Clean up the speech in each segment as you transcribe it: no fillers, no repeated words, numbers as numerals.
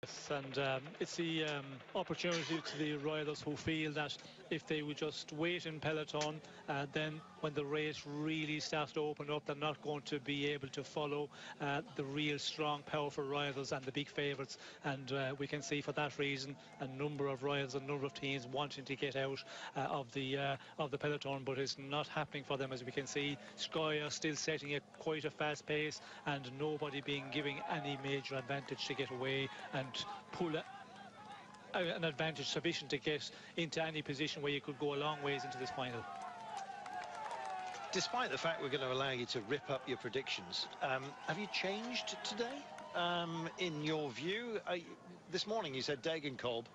Yes, and it's the opportunity to the riders who feel that if they would just wait in peloton, then when the race really starts to open up, they're not going to be able to follow the real strong, powerful riders and the big favourites. And we can see for that reason a number of riders, a number of teams wanting to get out of the peloton, but it's not happening for them. As we can see, Sky are still setting quite a fast pace, and nobody being giving any major advantage to get away and pull an advantage sufficient to get into any position where you could go a long ways into this final. Despite the fact we're going to allow you to rip up your predictions, have you changed today in your view? This morning you said Degenkolb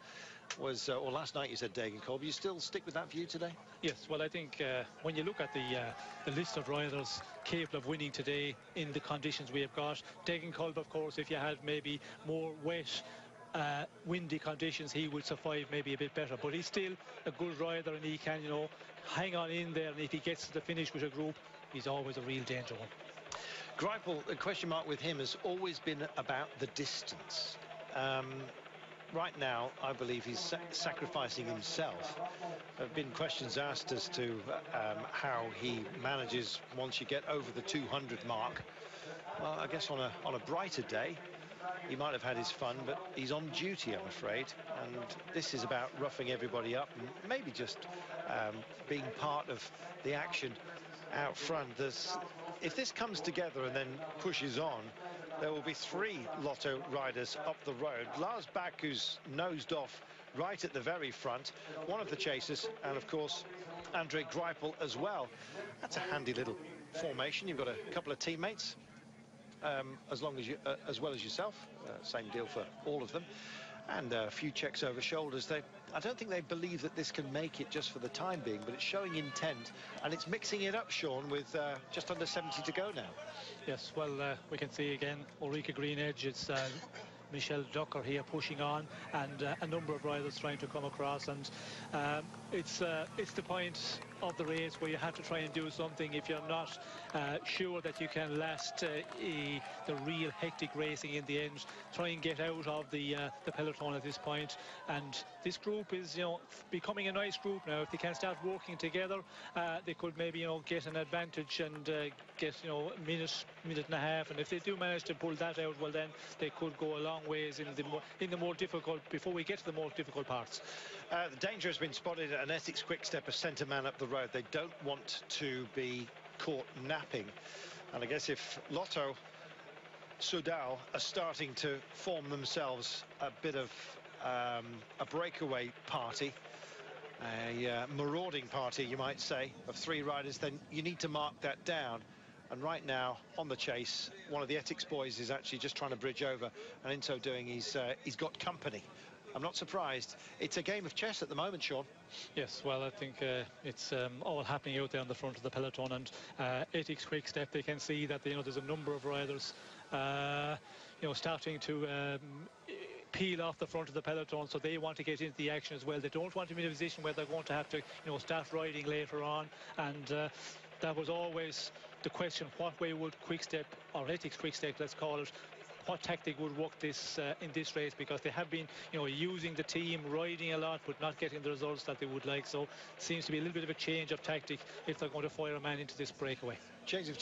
was, or last night you said Degenkolb. You still stick with that view today? Yes, well, I think when you look at the list of riders capable of winning today in the conditions we have got, Degenkolb, of course, if you had maybe more wet, windy conditions, he would survive maybe a bit better, but he's still a good rider, and he can, you know, hang on in there, and if he gets to the finish with a group, he's always a real danger one. Greipel, the question mark with him has always been about the distance. Right now, I believe he's sacrificing himself. There have been questions asked as to how he manages once you get over the 200 mark. Well, I guess on a brighter day, he might have had his fun, but he's on duty, I'm afraid. And this is about roughing everybody up and maybe just being part of the action out front. If this comes together and then pushes on, there will be 3 Lotto riders up the road. Lars Bak, who's nosed off right at the very front, one of the chasers, and of course Andre Greipel as well. That's a handy little formation. You've got a couple of teammates as well as yourself. Same deal for all of them, and a few checks over shoulders. I don't think they believe that this can make it just for the time being, but it's showing intent, and it's mixing it up, Sean, with just under 70 to go now. Yes, well, we can see again Ulrike Greenedge. It's Michelle Ducker here pushing on, and a number of riders trying to come across, and it's the point of the race where you have to try and do something. If you're not sure that you can last the real hectic racing in the end, try and get out of the peloton at this point. And this group is, you know, becoming a nice group now. If they can start working together, they could maybe, you know, get an advantage and get, you know, a minute and a half. And if they do manage to pull that out, well, then they could go a long ways in the more difficult, before we get to the more difficult parts. The danger has been spotted at an Essex Quick-Step, a centre man up the road. They don't want to be caught napping, and I guess if Lotto Soudal are starting to form themselves a bit of a breakaway party, a marauding party, you might say, of 3 riders, then you need to mark that down. And right now, on the chase, one of the Essex boys is actually just trying to bridge over, and in so doing, he's got company. I'm not surprised. It's a game of chess at the moment, Sean. Yes, well, I think it's all happening out there on the front of the peloton, and Essex Quick-Step, they can see that, you know, there's a number of riders you know, starting to peel off the front of the peloton, so they want to get into the action as well. They don't want to be in a position where they're going to have to, you know, start riding later on, and that was always the question: what way would Quick-Step, or Essex Quick-Step, let's call it, what tactic would work this in this race? Because they have been, you know, using the team, riding a lot, but not getting the results that they would like. So it seems to be a little bit of a change of tactic if they're going to fire a man into this breakaway. Change of